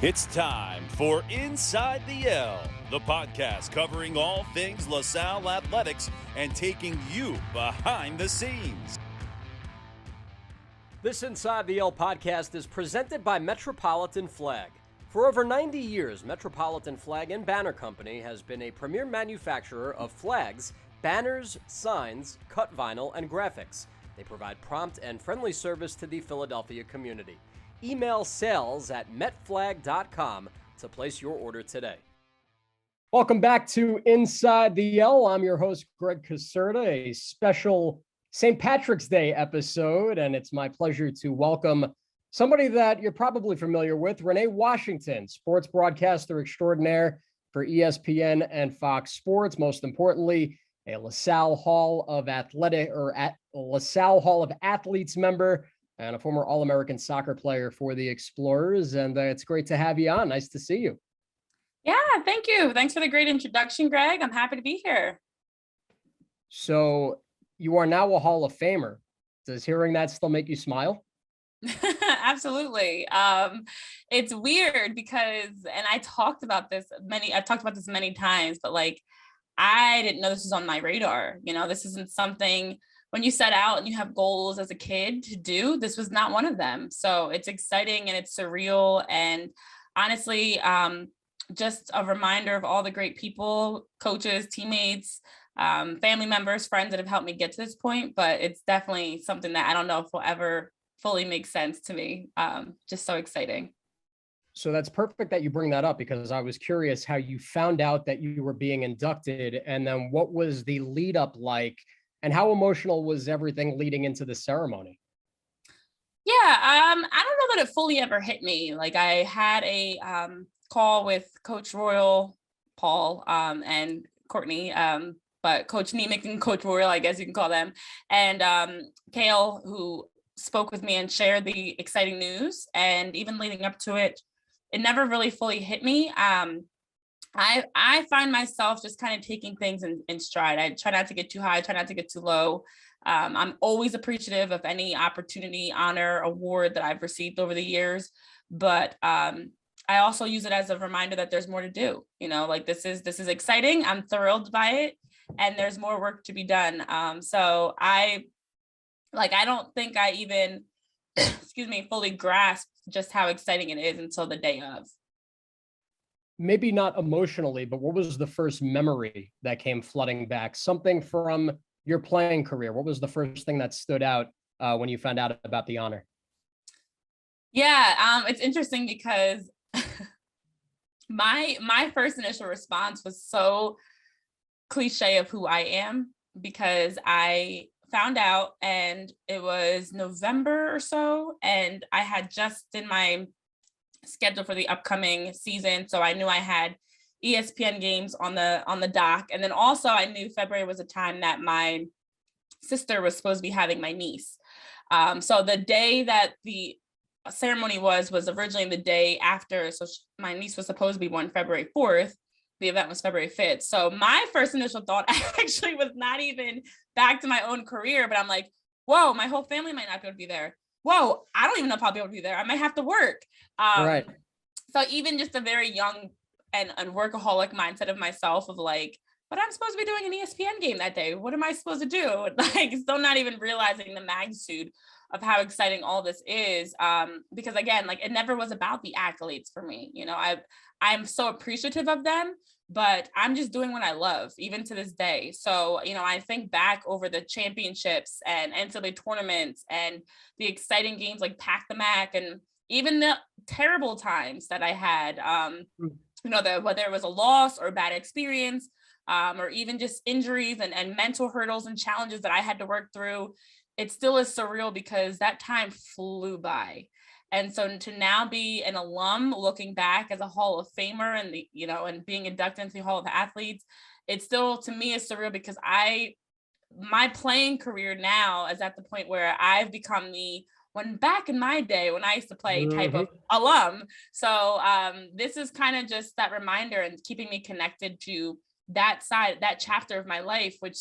It's time for Inside the L, the podcast covering all things LaSalle athletics and taking you behind the scenes. This Inside the L podcast is presented by Metropolitan Flag. For over 90 years, Metropolitan Flag and Banner Company has been a premier manufacturer of flags, banners, signs, cut vinyl, and graphics. They provide prompt and friendly service to the Philadelphia community. Email sales at metflag.com to place your order today. Welcome back to Inside the L. I'm your host, Greg Caserta, a special St. Patrick's Day episode, and it's my pleasure to welcome somebody that you're probably familiar with, Renee Washington, sports broadcaster extraordinaire for ESPN and Fox Sports. Most importantly, a LaSalle Hall of Athletes member and a former All-American soccer player for the Explorers. And it's great to have you on. Nice to see you. Yeah, thank you. Thanks for the great introduction, Greg. I'm happy to be here. So you are now a Hall of Famer. Does hearing that still make you smile? Absolutely. It's weird because, and I've talked about this many times, but like, I didn't know this was on my radar. You know, this isn't something when you set out and you have goals as a kid to do. This was not one of them. So it's exciting and it's surreal. And honestly, just a reminder of all the great people, coaches, teammates, family members, friends that have helped me get to this point. But it's definitely something that I don't know if will ever fully make sense to me. Just so exciting. So that's perfect that you bring that up, because I was curious how you found out that you were being inducted, and then what was the lead up like, and how emotional was everything leading into the ceremony? Yeah, I don't know that it fully ever hit me. Like, I had a call with Coach Royal, Paul, and Courtney, but Coach Nemec and Coach Royal, I guess you can call them, and Kale, who spoke with me and shared the exciting news. And even leading up to it, it never really fully hit me. I find myself just kind of taking things in stride. I try not to get too high, try not to get too low. I'm always appreciative of any opportunity, honor, award that I've received over the years. But I also use it as a reminder that there's more to do. You know, like this is exciting. I'm thrilled by it, and there's more work to be done. So I don't think I even, fully grasped just how exciting it is until the day of. Maybe not emotionally, but what was the first memory that came flooding back? Something from your playing career. What was the first thing that stood out when you found out about the honor? Yeah, it's interesting because my first initial response was so cliche of who I am, because I found out and it was November or so, and I had just in my schedule for the upcoming season, so I knew I had ESPN games on the dock, and then also I knew February was a time that my sister was supposed to be having my niece. So the day that the ceremony was originally the day after, so my niece was supposed to be born February 4th. The event was February 5th. So my first initial thought actually was not even back to my own career, but I'm like, whoa, my whole family might not be able to be there. Whoa, I don't even know if I'll be able to be there. I might have to work. Right. So even just a very young and workaholic mindset of myself of like, but I'm supposed to be doing an ESPN game that day. What am I supposed to do? Like, still not even realizing the magnitude of how exciting all this is. Because again, like, it never was about the accolades for me. You know, I'm so appreciative of them, but I'm just doing what I love, even to this day. So, you know, I think back over the championships and NCAA tournaments and the exciting games like Pack the Mac, and even the terrible times that I had, you know, whether it was a loss or a bad experience, or even just injuries and mental hurdles and challenges that I had to work through. It still is surreal because that time flew by. And so to now be an alum looking back as a Hall of Famer and and being inducted into the Hall of Athletes, it still to me is surreal because my playing career now is at the point where I've become when back in my day when I used to play type of alum. So this is kind of just that reminder and keeping me connected to that side, that chapter of my life, which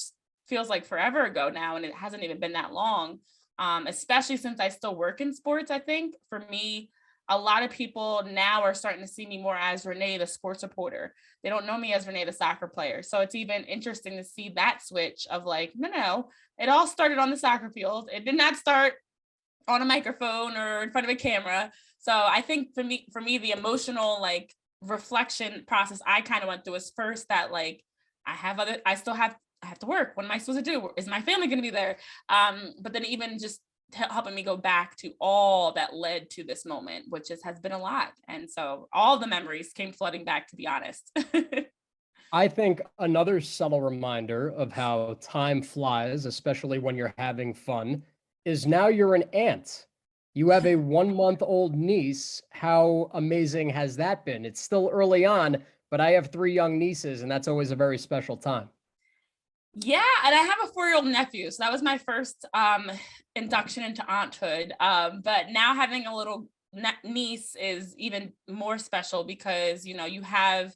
feels like forever ago now, and it hasn't even been that long. Especially since I still work in sports. I think for me, a lot of people now are starting to see me more as Renee, the sports reporter. They don't know me as Renee, the soccer player. So it's even interesting to see that switch of like, no, it all started on the soccer field. It did not start on a microphone or in front of a camera. So I think for me, the emotional like reflection process I kind of went through was first that like, I have to work. What am I supposed to do? Is my family going to be there? But then even just helping me go back to all that led to this moment, which has been a lot. And so all the memories came flooding back, to be honest. I think another subtle reminder of how time flies, especially when you're having fun, is now you're an aunt. You have a 1-month-old niece. How amazing has that been? It's still early on, but I have 3 young nieces, and that's always a very special time. Yeah, and I have a 4-year-old nephew, so that was my first induction into aunthood. But now having a little niece is even more special because, you have,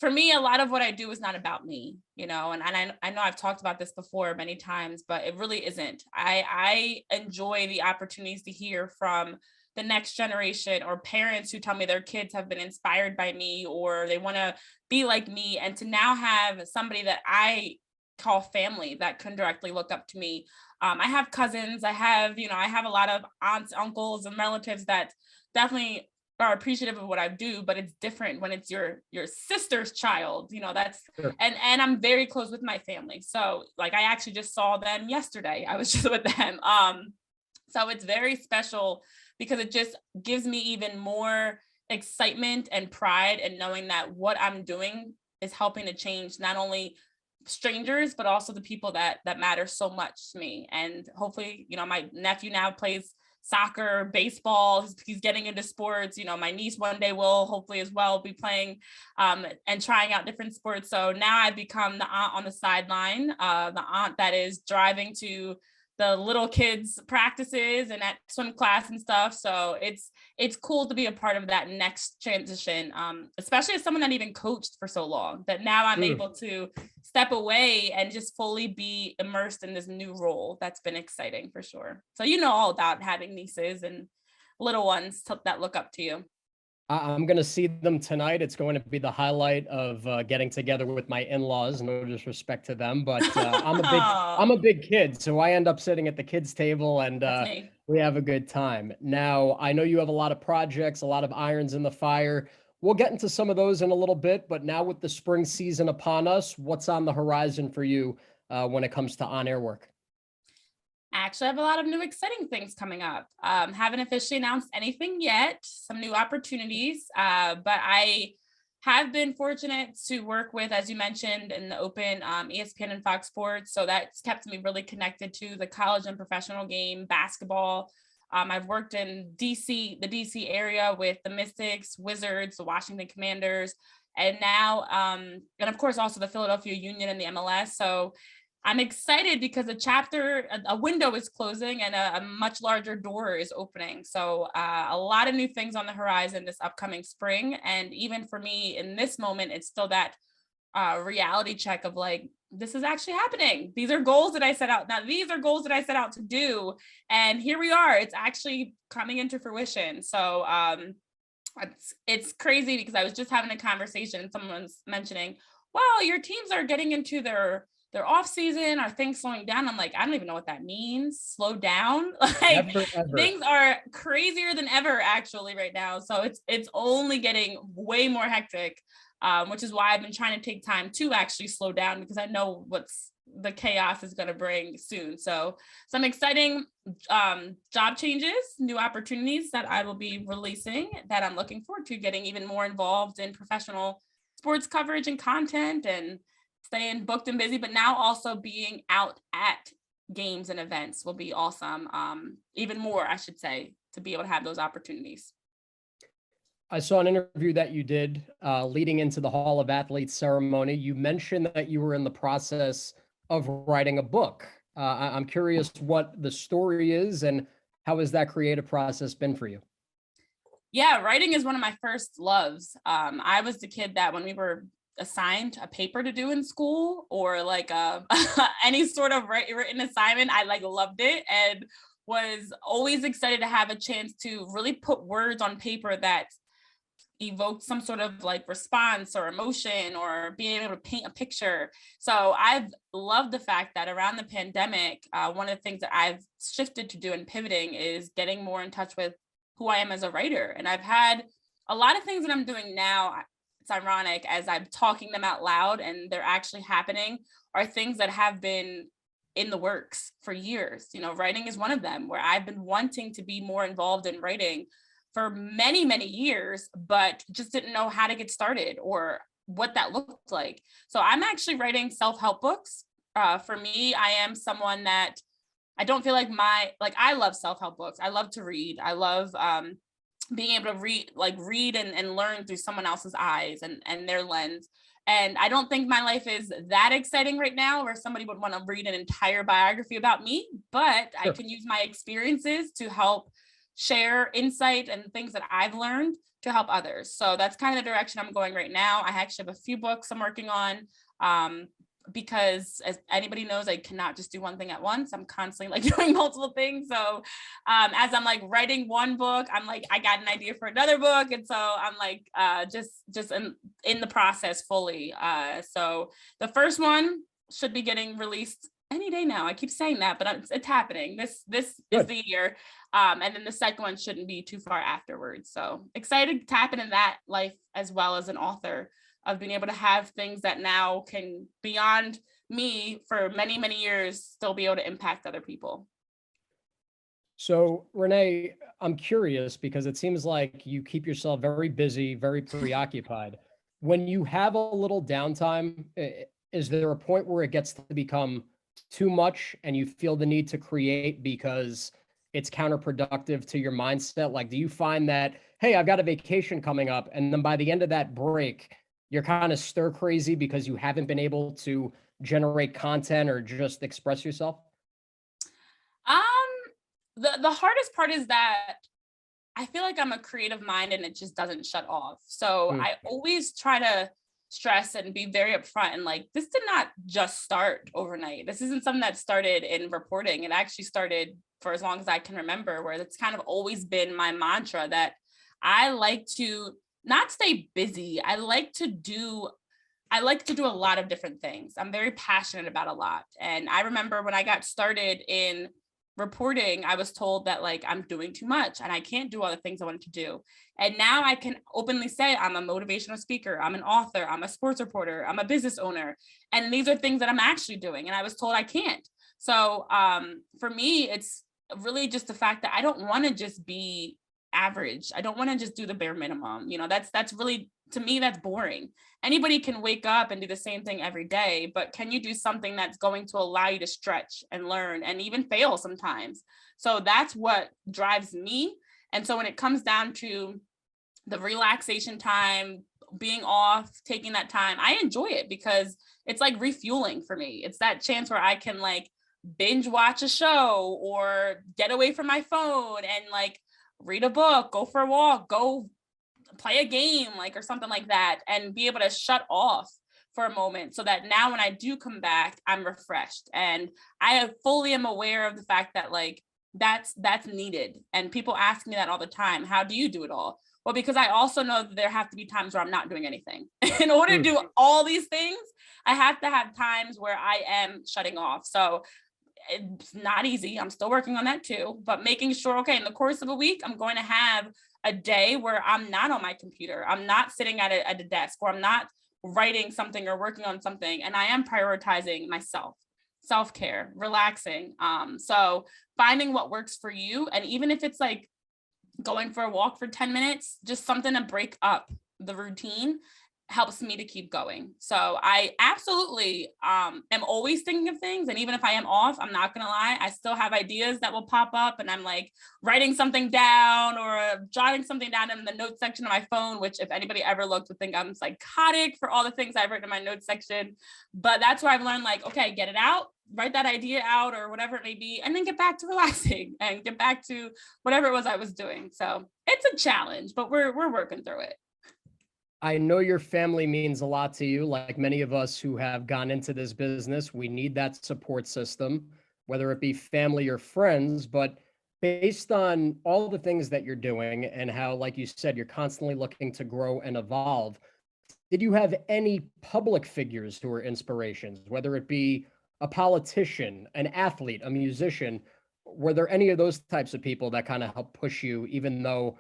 for me, a lot of what I do is not about me, and I know I've talked about this before many times, but it really isn't. I enjoy the opportunities to hear from the next generation or parents who tell me their kids have been inspired by me or they want to be like me, and to now have somebody that I call family that can directly look up to me. I have cousins, I have a lot of aunts, uncles, and relatives that definitely are appreciative of what I do, but it's different when it's your sister's child, that's, Sure. and I'm very close with my family. So like, I actually just saw them yesterday. I was just with them. So it's very special because it just gives me even more excitement and pride in knowing that what I'm doing is helping to change not only strangers, but also the people that matter so much to me. And hopefully, my nephew now plays soccer, baseball, he's getting into sports. My niece one day will hopefully as well be playing and trying out different sports. So now I've become the aunt on the sideline, the aunt that is driving to the little kids practices and at swim class and stuff. So it's cool to be a part of that next transition, especially as someone that even coached for so long, that now I'm able to step away and just fully be immersed in this new role. That's been exciting for sure. So all about having nieces and little ones that look up to you. I'm going to see them tonight. It's going to be the highlight of getting together with my in-laws. No disrespect to them, but I'm a big kid, so I end up sitting at the kids' table, and we have a good time. Now, I know you have a lot of projects, a lot of irons in the fire. We'll get into some of those in a little bit, but now with the spring season upon us, what's on the horizon for you when it comes to on-air work? Actually, I have a lot of new exciting things coming up. Haven't officially announced anything yet, some new opportunities, but I have been fortunate to work with, as you mentioned, in the open ESPN and Fox Sports. So that's kept me really connected to the college and professional game, basketball. I've worked in the DC area with the Mystics, Wizards, the Washington Commanders, and now, and of course, also the Philadelphia Union and the MLS. So I'm excited because a window is closing and a much larger door is opening. So a lot of new things on the horizon this upcoming spring. And even for me in this moment, it's still that reality check of like, this is actually happening. These are goals that I set out. Now, these are goals that I set out to do. And here we are. It's actually coming into fruition. So it's crazy because I was just having a conversation and someone's mentioning, well, your teams are getting into their off season. Are things slowing down? I'm like, I don't even know what that means. Slow down. Like Ever. Things are crazier than ever actually right now. So it's only getting way more hectic, which is why I've been trying to take time to actually slow down because I know what's the chaos is going to bring soon. So some exciting job changes, new opportunities that I will be releasing that I'm looking forward to getting even more involved in professional sports coverage and content and staying booked and busy, but now also being out at games and events will be awesome. Even more, I should say, to be able to have those opportunities. I saw an interview that you did leading into the Hall of Athletes ceremony. You mentioned that you were in the process of writing a book. I'm curious what the story is and how has that creative process been for you? Yeah, writing is one of my first loves. I was the kid that when we were assigned a paper to do in school or like any sort of written assignment, I like loved it and was always excited to have a chance to really put words on paper that evoked some sort of like response or emotion or being able to paint a picture. So I've loved the fact that around the pandemic, one of the things that I've shifted to do and pivoting is getting more in touch with who I am as a writer. And I've had a lot of things that I'm doing now. It's ironic as I'm talking them out loud and they're actually happening, are things that have been in the works for years. You know, writing is one of them, where I've been wanting to be more involved in writing for many, many years, but just didn't know how to get started or what that looked like. So I'm actually writing self-help books. For me, I am someone that I don't feel like I love self-help books. I love to read. I love being able to read and learn through someone else's eyes and their lens. And I don't think my life is that exciting right now where somebody would want to read an entire biography about me, but Sure. I can use my experiences to help share insight and things that I've learned to help others. So that's kind of the direction I'm going right now. I actually have a few books I'm working on because as anybody knows, I cannot just do one thing at once. I'm constantly like doing multiple things. So as I'm like writing one book, I'm like, I got an idea for another book. And so I'm like, just in the process fully. So the first one should be getting released any day now. I keep saying that, but it's happening. This is the year. And then the second one shouldn't be too far afterwards. So excited to happen in that life as well as an author, of being able to have things that now can, beyond me for many, many years, still be able to impact other people. So, Renee, I'm curious because it seems like you keep yourself very busy, very preoccupied. When you have a little downtime, is there a point where it gets to become too much and you feel the need to create because it's counterproductive to your mindset? Like, do you find that, hey, I've got a vacation coming up, and then by the end of that break, you're kind of stir crazy because you haven't been able to generate content or just express yourself? The hardest part is that I feel like I'm a creative mind and it just doesn't shut off. So I always try to stress and be very upfront and like, this did not just start overnight. This isn't something that started in reporting. It actually started for as long as I can remember, where it's kind of always been my mantra that I like to not stay busy. I like to do a lot of different things. I'm very passionate about a lot. And I remember when I got started in reporting, I was told that like I'm doing too much and I can't do all the things I wanted to do. And now I can openly say I'm a motivational speaker, I'm an author, I'm a sports reporter, I'm a business owner. And these are things that I'm actually doing. And I was told I can't. So for me, it's really just the fact that I don't want to just be average. I don't want to just do the bare minimum. You know, that's really, to me, that's boring. Anybody can wake up and do the same thing every day, but can you do something that's going to allow you to stretch and learn and even fail sometimes? So that's what drives me. And so when it comes down to the relaxation time, being off, taking that time, I enjoy it because it's like refueling for me. It's that chance where I can like binge watch a show or get away from my phone and like read a book, go for a walk, go play a game, like, or something like that, and be able to shut off for a moment so that now when I do come back, I'm refreshed. And I fully am aware of the fact that like that's needed. And people ask me that all the time. How do you do it all? Well, because I also know that there have to be times where I'm not doing anything. In order to do all these things, I have to have times where I am shutting off. So it's not easy. I'm still working on that too, but making sure, okay, in the course of a week, I'm going to have a day where I'm not on my computer. I'm not sitting at a desk, or I'm not writing something or working on something. And I am prioritizing myself, self-care, relaxing. So finding what works for you. And even if it's like going for a walk for 10 minutes, just something to break up the routine helps me to keep going. So I absolutely am always thinking of things. And even if I am off, I'm not going to lie, I still have ideas that will pop up and I'm like writing something down or jotting something down in the notes section of my phone, which if anybody ever looked would think I'm psychotic for all the things I've written in my notes section. But that's where I've learned like, okay, get it out, write that idea out or whatever it may be, and then get back to relaxing and get back to whatever it was I was doing. So it's a challenge, but we're working through it. I know your family means a lot to you. Like many of us who have gone into this business, we need that support system, whether it be family or friends. But based on all the things that you're doing and how, like you said, you're constantly looking to grow and evolve, did you have any public figures who were inspirations, whether it be a politician, an athlete, a musician? Were there any of those types of people that kind of helped push you, even though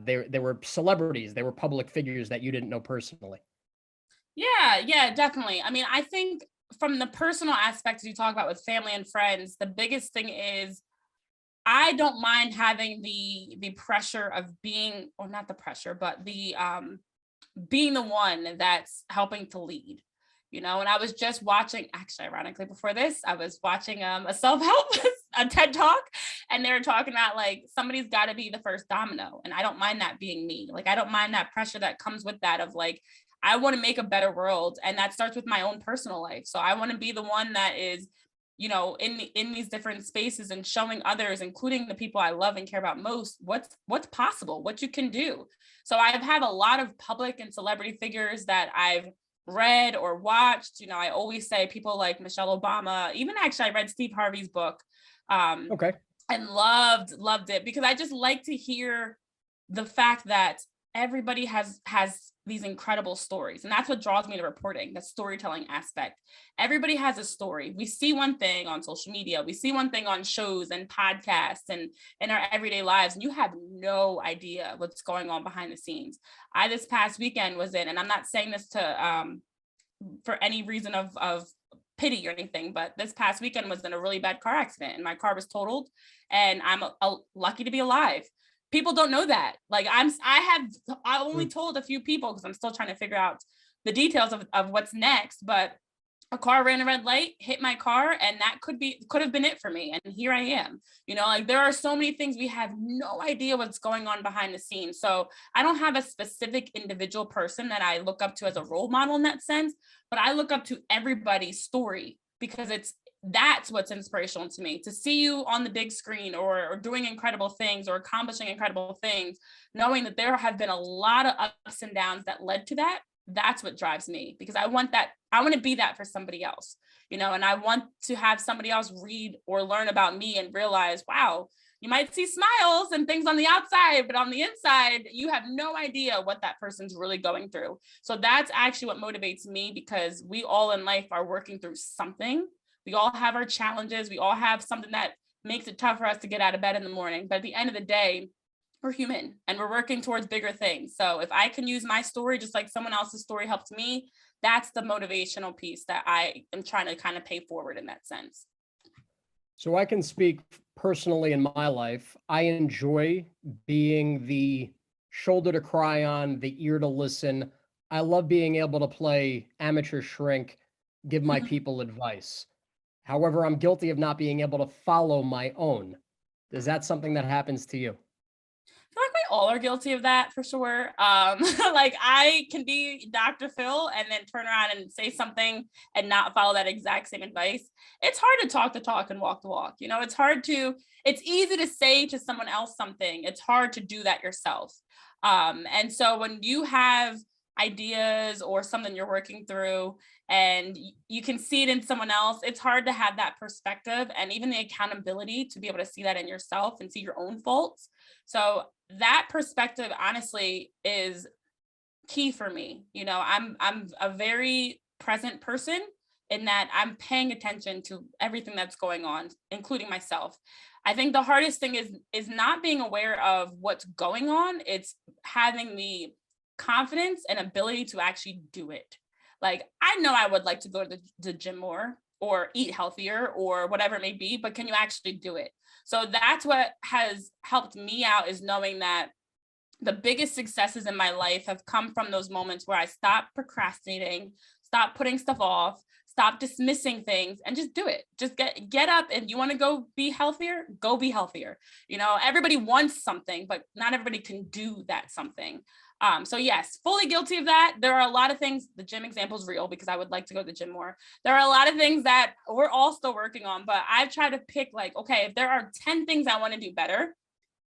they were celebrities, they were public figures that you didn't know personally? Yeah, definitely. I mean, I think from the personal aspects you talk about with family and friends, the biggest thing is I don't mind having the pressure of being, or not the pressure, but the being the one that's helping to lead, and I was just watching, actually, ironically, before this, I was watching a self-help, a TED talk, and they were talking about like, somebody's got to be the first domino. And I don't mind that being me. Like, I don't mind that pressure that comes with that of like, I want to make a better world. And that starts with my own personal life. So I want to be the one that is, in these different spaces and showing others, including the people I love and care about most, what's possible, what you can do. So I've had a lot of public and celebrity figures that I've read or watched. I always say people like Michelle Obama, even actually I read Steve Harvey's book, Okay. and loved it, because I just like to hear the fact that everybody has these incredible stories. And that's what draws me to reporting, the storytelling aspect. Everybody has a story. We see one thing on social media, we see one thing on shows and podcasts and in our everyday lives, and you have no idea what's going on behind the scenes. I this past weekend was in, and I'm not saying this to for any reason of pity or anything, but this past weekend was in a really bad car accident and my car was totaled, and I'm lucky to be alive. People don't know that. Like I only told a few people because I'm still trying to figure out the details of what's next, but a car ran a red light, hit my car, and that could have been it for me. And here I am. Like there are so many things we have no idea what's going on behind the scenes. So I don't have a specific individual person that I look up to as a role model in that sense, but I look up to everybody's story, because that's what's inspirational to me, to see you on the big screen or doing incredible things or accomplishing incredible things, knowing that there have been a lot of ups and downs that led to that. That's what drives me, because I want to be that for somebody else, and I want to have somebody else read or learn about me and realize, wow, you might see smiles and things on the outside, but on the inside, you have no idea what that person's really going through. So that's actually what motivates me, because we all in life are working through something. We all have our challenges. We all have something that makes it tough for us to get out of bed in the morning. But at the end of the day, we're human and we're working towards bigger things. So if I can use my story, just like someone else's story helped me, that's the motivational piece that I am trying to kind of pay forward in that sense. So I can speak personally in my life. I enjoy being the shoulder to cry on, the ear to listen. I love being able to play amateur shrink, give my people advice. However, I'm guilty of not being able to follow my own. Is that something that happens to you? I feel like we all are guilty of that for sure. Like I can be Dr. Phil and then turn around and say something and not follow that exact same advice. It's hard to talk the talk and walk the walk. It's easy to say to someone else something. It's hard to do that yourself. And so when you have ideas or something you're working through and you can see it in someone else, it's hard to have that perspective and even the accountability to be able to see that in yourself and see your own faults. So that perspective honestly is key for me. I'm a very present person in that I'm paying attention to everything that's going on, including myself. I think the hardest thing is not being aware of what's going on. It's having the confidence and ability to actually do it. Like, I know I would like to go to the gym more or eat healthier or whatever it may be, but can you actually do it? So that's what has helped me out, is knowing that the biggest successes in my life have come from those moments where I stopped procrastinating, stop putting stuff off, stop dismissing things, and just do it. Just get up, and you want to go be healthier, go be healthier. Everybody wants something, but not everybody can do that something. So yes, fully guilty of that. There are a lot of things, the gym example is real because I would like to go to the gym more. There are a lot of things that we're all still working on, but I've tried to pick like, okay, if there are 10 things I want to do better,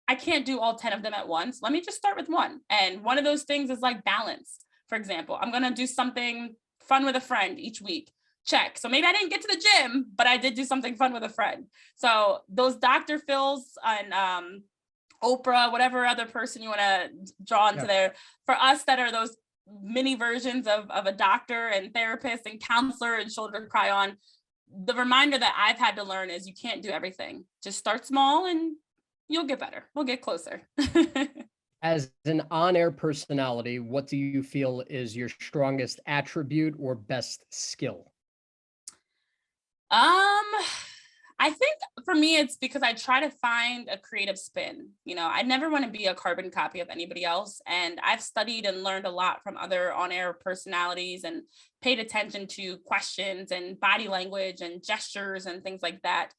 I can't do all 10 of them at once. Let me just start with one. And one of those things is like balance. For example, I'm going to do something fun with a friend each week. check. So maybe I didn't get to the gym, but I did do something fun with a friend. So those Dr. Phil's and Oprah, whatever other person you want to draw into there, for us that are those mini versions of a doctor and therapist and counselor and shoulder to cry on, the reminder that I've had to learn is you can't do everything. Just start small and you'll get better. We'll get closer. As an on-air personality, what do you feel is your strongest attribute or best skill? I think for me, it's because I try to find a creative spin. You know, I never want to be a carbon copy of anybody else. And I've studied and learned a lot from other on-air personalities and paid attention to questions and body language and gestures and things like that.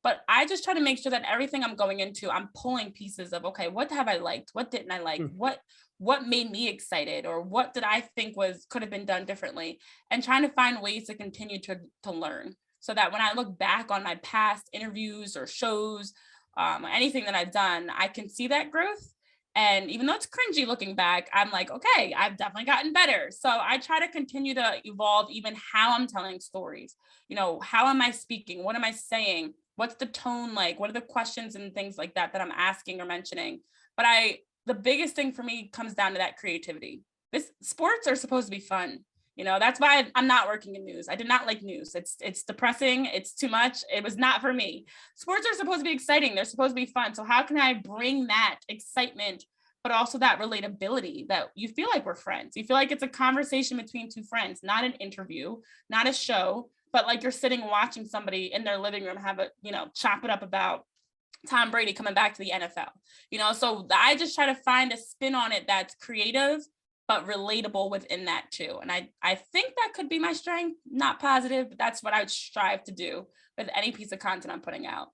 But I just try to make sure that everything I'm going into, I'm pulling pieces of, okay, what have I liked? What didn't I like? What made me excited? Or what did I think could have been done differently? And trying to find ways to continue to learn, so that when I look back on my past interviews or shows, anything that I've done, I can see that growth. And even though it's cringy looking back, I'm like, okay, I've definitely gotten better. So I try to continue to evolve even how I'm telling stories. You know, how am I speaking? What am I saying? What's the tone like? What are the questions and things like that I'm asking or mentioning? But the biggest thing for me comes down to that creativity. Sports are supposed to be fun. You know, that's why I'm not working in news. I did not like news. It's depressing. It's too much. It was not for me. Sports are supposed to be exciting. They're supposed to be fun. So how can I bring that excitement, but also that relatability that you feel like we're friends? You feel like it's a conversation between two friends, not an interview, not a show, but like you're sitting watching somebody in their living room have chop it up about Tom Brady coming back to the NFL. You know, so I just try to find a spin on it that's creative, but relatable within that too. And I think that could be my strength, not positive, but that's what I would strive to do with any piece of content I'm putting out.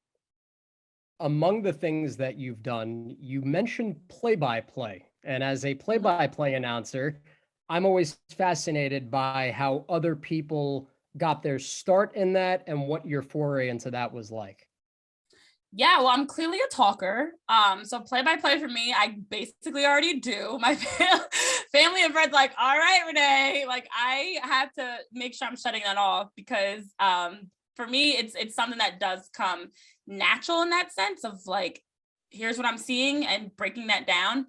Among the things that you've done, you mentioned play-by-play. And as a play-by-play announcer, I'm always fascinated by how other people got their start in that and what your foray into that was like. Yeah, well, I'm clearly a talker. So play-by-play for me, I basically already do. My family and friends like, all right, Renee, like I have to make sure I'm shutting that off because for me, it's something that does come natural in that sense of like, here's what I'm seeing and breaking that down.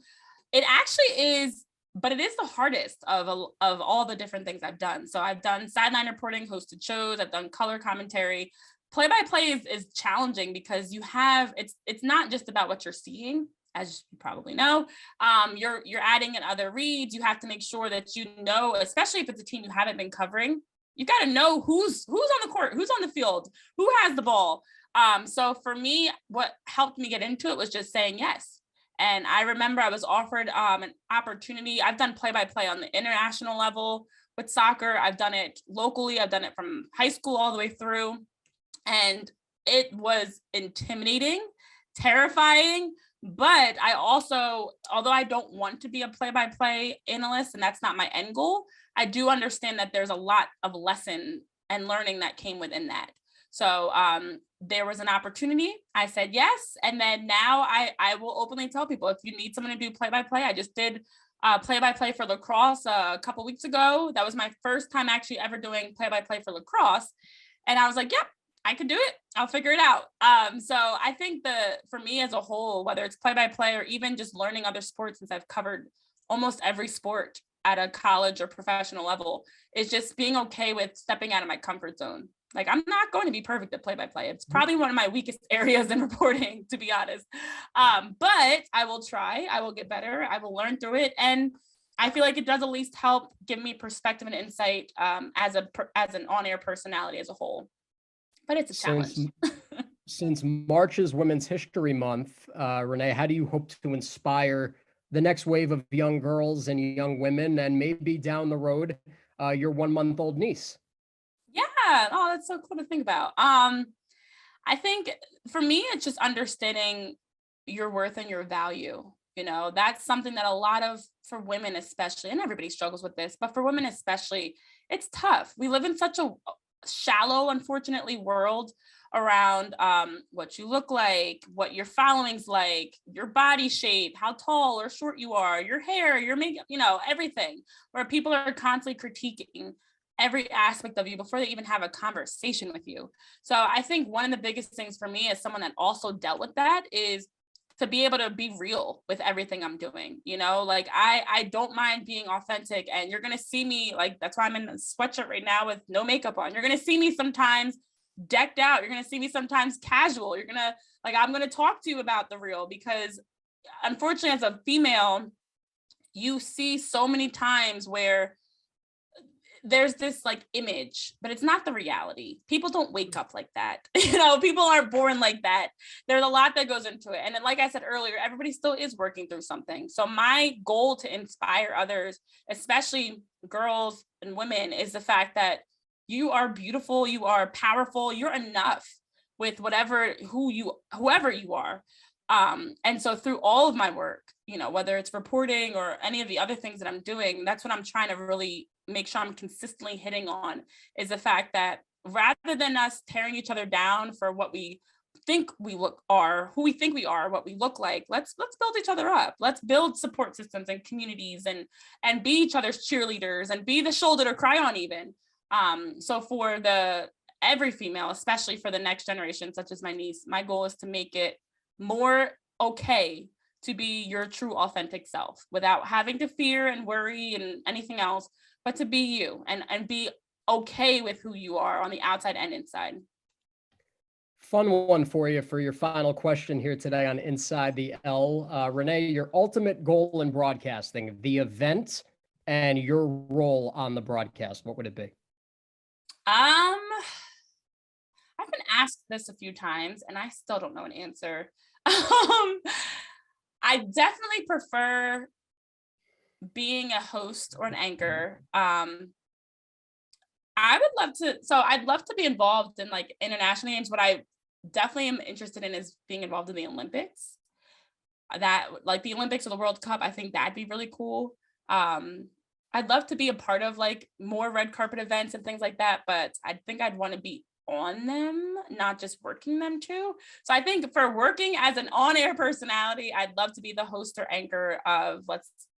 It actually is, but it is the hardest of all the different things I've done. So I've done sideline reporting, hosted shows, I've done color commentary. Play-by-play is challenging because it's not just about what you're seeing, as you probably know. You're adding in other reads. You have to make sure that you know, especially if it's a team you haven't been covering, you got to know who's on the court, who's on the field, who has the ball. So for me, what helped me get into it was just saying yes. And I remember I was offered an opportunity. I've done play-by-play on the international level with soccer. I've done it locally. I've done it from high school all the way through. And it was intimidating, terrifying, but I also, although I don't want to be a play-by-play analyst, and that's not my end goal, I do understand that there's a lot of lesson and learning that came within that. So there was an opportunity. I said yes. And then now I will openly tell people, if you need someone to do play-by-play, I just did play-by-play for lacrosse a couple weeks ago. That was my first time actually ever doing play-by-play for lacrosse. And I was like, yep, I could do it. I'll figure it out. So I think for me as a whole, whether it's play-by-play or even just learning other sports, since I've covered almost every sport at a college or professional level, is just being okay with stepping out of my comfort zone. Like, I'm not going to be perfect at play-by-play. It's probably one of my weakest areas in reporting, to be honest. But I will try. I will get better. I will learn through it. And I feel like it does at least help give me perspective and insight as an on-air personality as a whole. But it's a challenge. Since March is Women's History Month, Renee, how do you hope to inspire the next wave of young girls and young women, and maybe down the road, your 1-month-old niece? Yeah. Oh, that's so cool to think about. I think for me, it's just understanding your worth and your value. You know, that's something that for women especially, and everybody struggles with this, but for women especially, it's tough. We live in such a shallow, unfortunately, world around what you look like, what your following's like, your body shape, how tall or short you are, your hair, your makeup, everything, where people are constantly critiquing every aspect of you before they even have a conversation with you. So I think one of the biggest things for me as someone that also dealt with that is to be able to be real with everything I'm doing. You know, like I don't mind being authentic, and you're going to see me, like, that's why I'm in a sweatshirt right now with no makeup on. You're going to see me sometimes decked out. You're going to see me sometimes casual. You're going to, like, I'm going to talk to you about the real, because unfortunately as a female, you see so many times where there's this like image, but it's not the reality. People don't wake up like that. You know, people aren't born like that. There's a lot that goes into it. And then, like I said earlier, everybody still is working through something. So my goal to inspire others, especially girls and women, is the fact that you are beautiful, you are powerful, you're enough with whoever you are. And so through all of my work, you know, whether it's reporting or any of the other things that I'm doing, that's what I'm trying to really make sure I'm consistently hitting on, is the fact that rather than us tearing each other down for what we think we who we think we are, what we look like, let's build each other up. Let's build support systems and communities and be each other's cheerleaders and be the shoulder to cry on even. So for every female, especially for the next generation, such as my niece, my goal is to make it more okay to be your true authentic self without having to fear and worry and anything else, but to be you and be okay with who you are on the outside and inside. Fun one for you for your final question here today on Inside the L. Renee, your ultimate goal in broadcasting, the event and your role on the broadcast, what would it be? I've been asked this a few times and I still don't know an answer. I definitely prefer being a host or an anchor. I'd love to be involved in like international games. What I definitely am interested in is being involved in the Olympics. That, like, the Olympics or the World Cup, I think that'd be really cool. I'd love to be a part of like more red carpet events and things like that, but I think I'd want to be on them, not just working them too. So I think for working as an on-air personality, I'd love to be the host or anchor of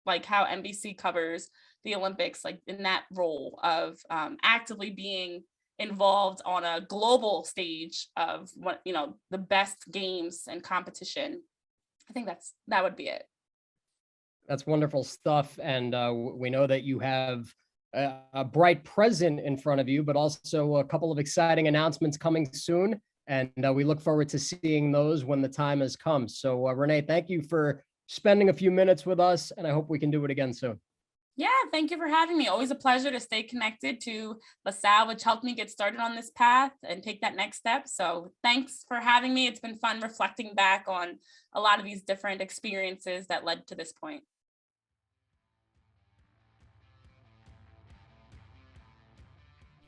like how NBC covers the Olympics, like in that role of actively being involved on a global stage of what, you know, the best games and competition. I think that would be it. That's wonderful stuff. And we know that you have a bright present in front of you, but also a couple of exciting announcements coming soon. And we look forward to seeing those when the time has come. So Renee, thank you for spending a few minutes with us, and I hope we can do it again soon. Yeah, thank you for having me. Always a pleasure to stay connected to LaSalle, which helped me get started on this path and take that next step. So thanks for having me. It's been fun reflecting back on a lot of these different experiences that led to this point.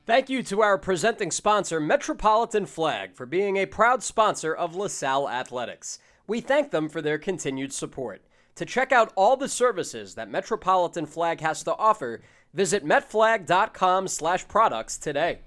Thank you to our presenting sponsor, Metropolitan Flag, for being a proud sponsor of LaSalle Athletics. We thank them for their continued support. To check out all the services that Metropolitan Flag has to offer, visit metflag.com/products today.